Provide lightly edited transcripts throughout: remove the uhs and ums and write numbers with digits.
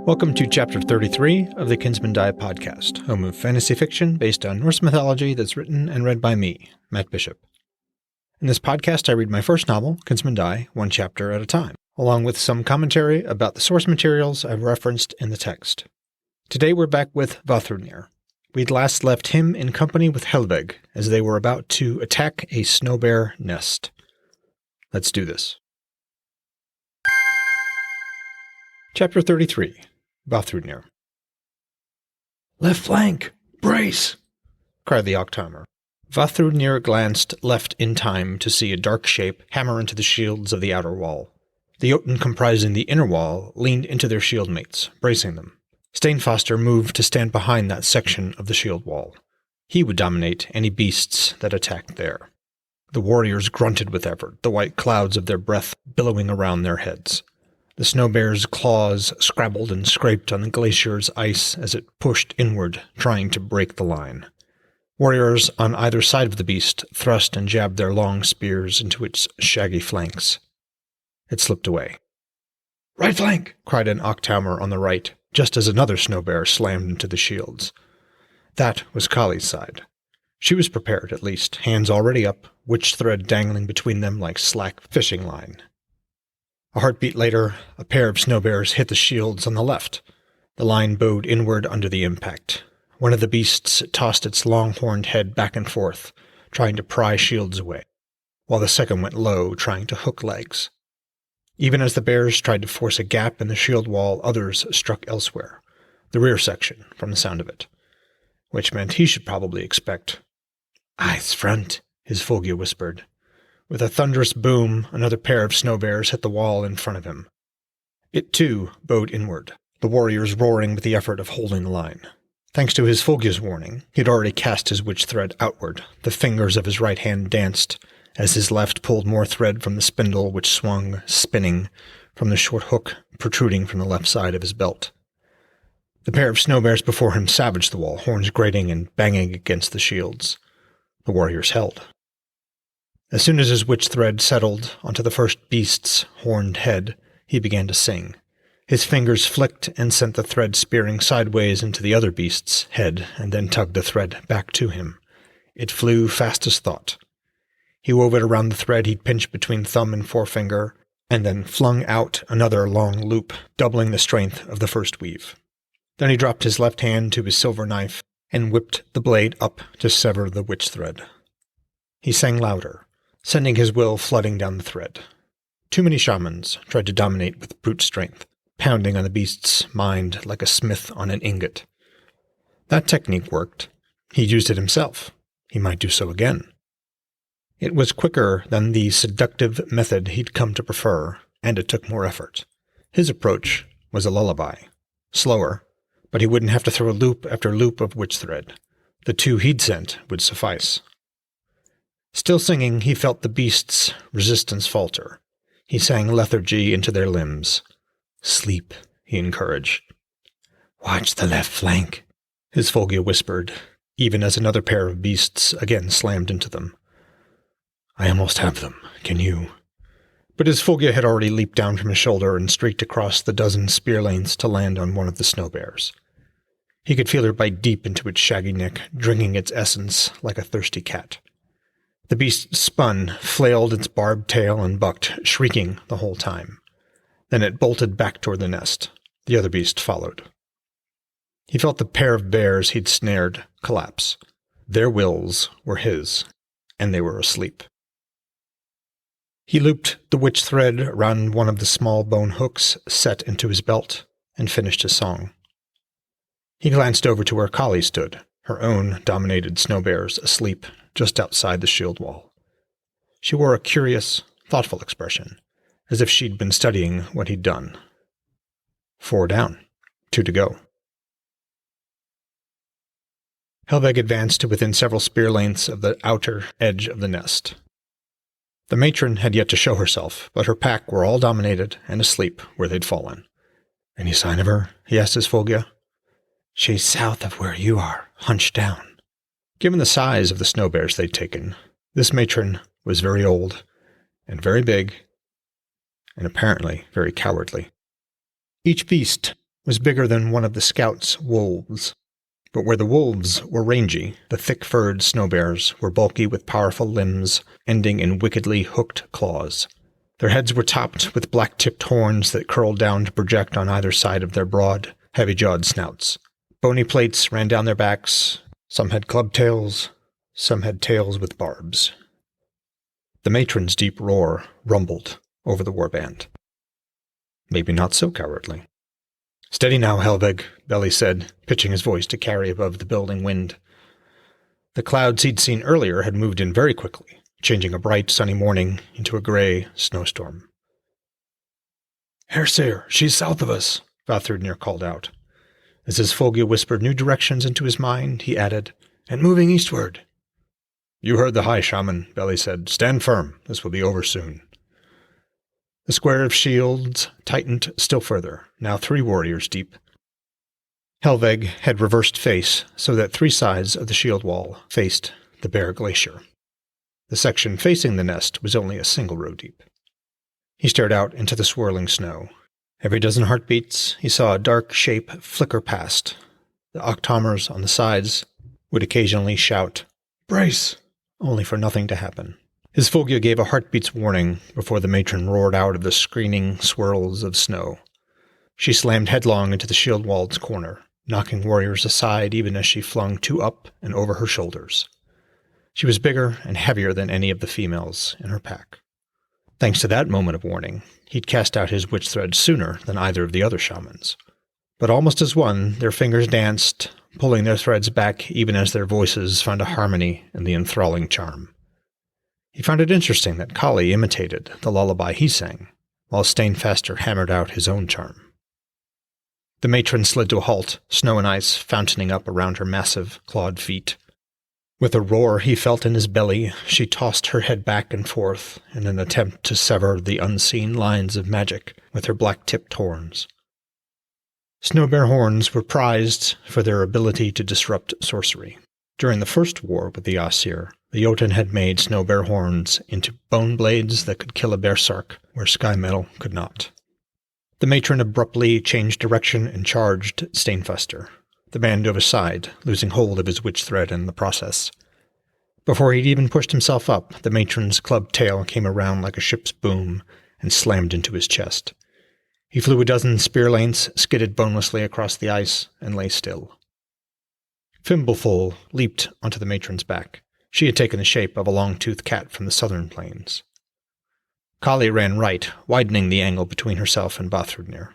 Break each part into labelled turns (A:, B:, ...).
A: Welcome to Chapter 33 of the Kinsmen.app podcast, home of fantasy fiction based on Norse mythology that's written and read by me, Matt Bishop. In this podcast, I read my first novel, Kinsmen, one chapter at a time, along with some commentary about the source materials I've referenced in the text. Today we're back with Vafthrûdnir. We'd last left him in company with Helveg as they were about to attack a snow bear nest. Let's do this. Chapter 33. Vaftilocks. "Left flank! Brace!" cried the Octomer. Vafthrûdnir glanced left in time to see a dark shape hammer into the shields of the outer wall. The Jotun comprising the inner wall leaned into their shield mates, bracing them. Stainfoster moved to stand behind that section of the shield wall. He would dominate any beasts that attacked there. The warriors grunted with effort, the white clouds of their breath billowing around their heads. The snow bear's claws scrabbled and scraped on the glacier's ice as it pushed inward, trying to break the line. Warriors on either side of the beast thrust and jabbed their long spears into its shaggy flanks. It slipped away. "Right flank!" cried an Octomer on the right, just as another snow bear slammed into the shields. That was Kali's side. She was prepared, at least, hands already up, witch thread dangling between them like slack fishing line. A heartbeat later, a pair of snow bears hit the shields on the left. The line bowed inward under the impact. One of the beasts tossed its long-horned head back and forth, trying to pry shields away, while the second went low, trying to hook legs. Even as the bears tried to force a gap in the shield wall, others struck elsewhere, the rear section, from the sound of it, which meant he should probably expect. "Eyes front," his Fulgia whispered. With a thunderous boom, another pair of snow bears hit the wall in front of him. It, too, bowed inward, the warriors roaring with the effort of holding the line. Thanks to his Fulgia's warning, he had already cast his witch thread outward. The fingers of his right hand danced, as his left pulled more thread from the spindle which swung, spinning, from the short hook protruding from the left side of his belt. The pair of snow bears before him savaged the wall, horns grating and banging against the shields. The warriors held. As soon as his witch thread settled onto the first beast's horned head, he began to sing. His fingers flicked and sent the thread spearing sideways into the other beast's head, and then tugged the thread back to him. It flew fast as thought. He wove it around the thread he'd pinched between thumb and forefinger, and then flung out another long loop, doubling the strength of the first weave. Then he dropped his left hand to his silver knife and whipped the blade up to sever the witch thread. He sang louder, sending his will flooding down the thread. Too many shamans tried to dominate with brute strength, pounding on the beast's mind like a smith on an ingot. That technique worked. He used it himself. He might do so again. It was quicker than the seductive method he'd come to prefer, and it took more effort. His approach was a lullaby. Slower, but he wouldn't have to throw loop after loop of witch thread. The two he'd sent would suffice. Still singing, he felt the beast's resistance falter. He sang lethargy into their limbs. "Sleep," he encouraged. "Watch the left flank," his Fulgia whispered, even as another pair of beasts again slammed into them. "I almost have them. Can you?" But his Fulgia had already leaped down from his shoulder and streaked across the dozen spear lengths to land on one of the snow bears. He could feel her bite deep into its shaggy neck, drinking its essence like a thirsty cat. The beast spun, flailed its barbed tail, and bucked, shrieking the whole time. Then it bolted back toward the nest. The other beast followed. He felt the pair of bears he'd snared collapse. Their wills were his, and they were asleep. He looped the witch thread around one of the small bone hooks set into his belt and finished his song. He glanced over to where Kali stood, her own dominated snow bears asleep just outside the shield wall. She wore a curious, thoughtful expression, as if she'd been studying what he'd done. 4 down, 2 to go. Helveg advanced to within several spear lengths of the outer edge of the nest. The matron had yet to show herself, but her pack were all dominated and asleep where they'd fallen. "Any sign of her?" he asked his Fulgia. "She's south of where you are, hunched down." Given the size of the snow bears they'd taken, this matron was very old and very big and apparently very cowardly. Each beast was bigger than one of the scouts' wolves. But where the wolves were rangy, the thick-furred snow bears were bulky with powerful limbs ending in wickedly hooked claws. Their heads were topped with black-tipped horns that curled down to project on either side of their broad, heavy-jawed snouts. Bony plates ran down their backs. Some had club tails, some had tails with barbs. The matron's deep roar rumbled over the warband. Maybe not so cowardly. "Steady now, Helvig," Belly said, pitching his voice to carry above the building wind. The clouds he'd seen earlier had moved in very quickly, changing a bright, sunny morning into a gray snowstorm. "Herseer, she's south of us," Vafthrudnir called out. As his Fulgia whispered new directions into his mind, he added, "And moving eastward." "You heard the High Shaman," Belly said. "Stand firm. This will be over soon." The square of shields tightened still further, now 3 warriors deep. Helvig had reversed face so that 3 sides of the shield wall faced the bare glacier. The section facing the nest was only a single row deep. He stared out into the swirling snow. Every dozen heartbeats, he saw a dark shape flicker past. The octomers on the sides would occasionally shout, "Brace!" only for nothing to happen. His Fulgia gave a heartbeat's warning before the matron roared out of the screening swirls of snow. She slammed headlong into the shield wall's corner, knocking warriors aside even as she flung 2 up and over her shoulders. She was bigger and heavier than any of the females in her pack. Thanks to that moment of warning, he'd cast out his witch thread sooner than either of the other shamans. But almost as one, their fingers danced, pulling their threads back even as their voices found a harmony in the enthralling charm. He found it interesting that Kali imitated the lullaby he sang, while Stainfaster hammered out his own charm. The matron slid to a halt, snow and ice fountaining up around her massive, clawed feet. With a roar he felt in his belly, she tossed her head back and forth in an attempt to sever the unseen lines of magic with her black-tipped horns. Snowbear horns were prized for their ability to disrupt sorcery. During the first war with the Aesir, the Jotun had made snowbear horns into bone blades that could kill a bearsark where sky metal could not. The matron abruptly changed direction and charged Stainfaster. The man dove aside, losing hold of his witch thread in the process. Before he'd even pushed himself up, the matron's clubbed tail came around like a ship's boom and slammed into his chest. He flew a dozen spear lengths, skidded bonelessly across the ice, and lay still. Fimbleful leaped onto the matron's back. She had taken the shape of a long-toothed cat from the southern plains. Kali ran right, widening the angle between herself and Vafthrudnir.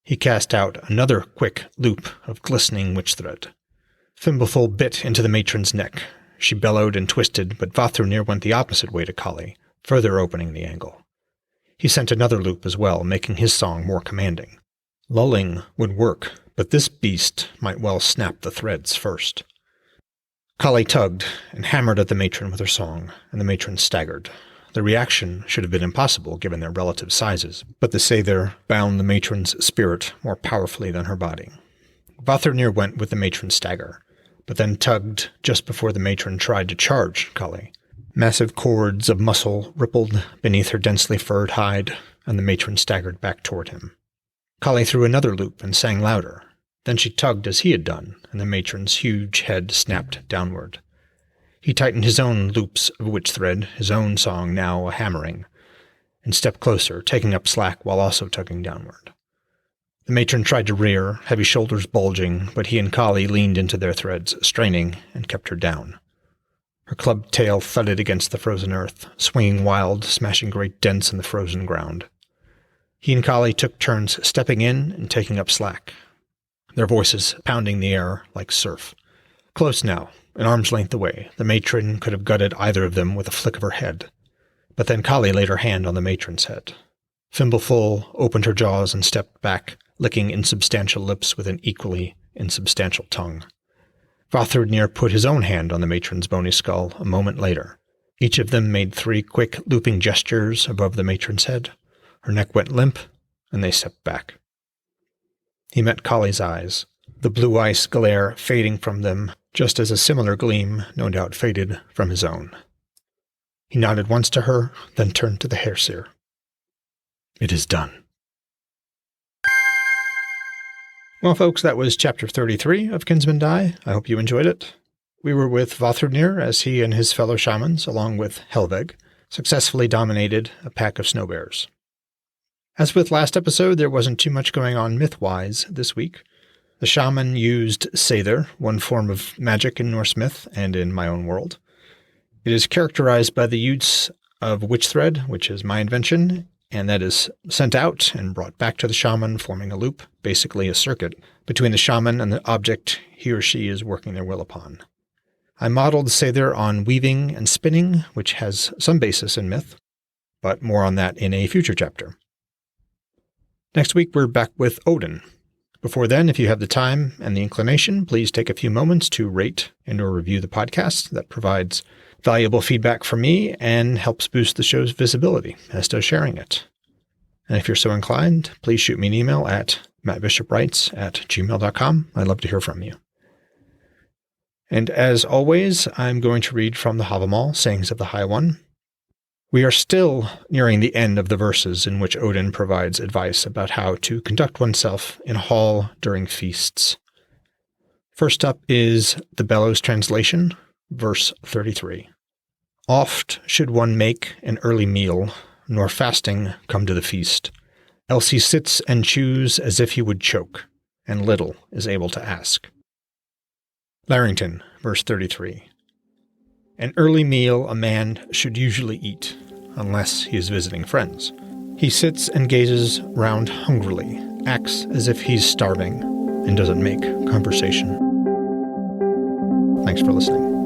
A: He cast out another quick loop of glistening witch thread. Fimbleful bit into the matron's neck. She bellowed and twisted, but Vafthrudnir went the opposite way to Kali, further opening the angle. He sent another loop as well, making his song more commanding. Lulling would work, but this beast might well snap the threads first. Kali tugged and hammered at the matron with her song, and the matron staggered. The reaction should have been impossible given their relative sizes, but the Sather bound the matron's spirit more powerfully than her body. Vafthrudnir went with the matron's stagger, but then tugged just before the matron tried to charge Kali. Massive cords of muscle rippled beneath her densely furred hide, and the matron staggered back toward him. Kali threw another loop and sang louder. Then she tugged as he had done, and the matron's huge head snapped downward. He tightened his own loops of witch thread, his own song now a hammering, and stepped closer, taking up slack while also tugging downward. The matron tried to rear, heavy shoulders bulging, but he and Kali leaned into their threads, straining, and kept her down. Her clubbed tail thudded against the frozen earth, swinging wild, smashing great dents in the frozen ground. He and Kali took turns stepping in and taking up slack, their voices pounding the air like surf. Close now, an arm's length away, the matron could have gutted either of them with a flick of her head. But then Kali laid her hand on the matron's head. Fimbleful opened her jaws and stepped back, licking insubstantial lips with an equally insubstantial tongue. Vafthrudnir put his own hand on the matron's bony skull a moment later. Each of them made 3 quick, looping gestures above the matron's head. Her neck went limp, and they stepped back. He met Kali's eyes, the blue ice glare fading from them, just as a similar gleam no doubt faded from his own. He nodded once to her, then turned to the Herseer. "It is done." Well, folks, that was Chapter 33 of Kinsmen Die. I hope you enjoyed it. We were with Vafthrûdnir as he and his fellow shamans, along with Helveg, successfully dominated a pack of snow bears. As with last episode, there wasn't too much going on myth-wise this week. The shaman used Seidr, one form of magic in Norse myth and in my own world. It is characterized by the use of witch thread, which is my invention, and that is sent out and brought back to the shaman, forming a loop, basically a circuit, between the shaman and the object he or she is working their will upon. I modeled Seidr on weaving and spinning, which has some basis in myth, but more on that in a future chapter. Next week, we're back with Odin. Before then, if you have the time and the inclination, please take a few moments to rate and/or review the podcast. That provides valuable feedback for me and helps boost the show's visibility, as does sharing it. And if you're so inclined, please shoot me an email at mattbishopwrites@gmail.com. I'd love to hear from you. And as always, I'm going to read from the Havamal, Sayings of the High One. We are still nearing the end of the verses in which Odin provides advice about how to conduct oneself in a hall during feasts. First up is the Bellows translation, verse 33. Oft should one make an early meal, nor fasting come to the feast. Else he sits and chews as if he would choke, and little is able to ask. Larrington, verse 33. An early meal a man should usually eat, unless he is visiting friends. He sits and gazes round hungrily, acts as if he's starving, and doesn't make conversation. Thanks for listening.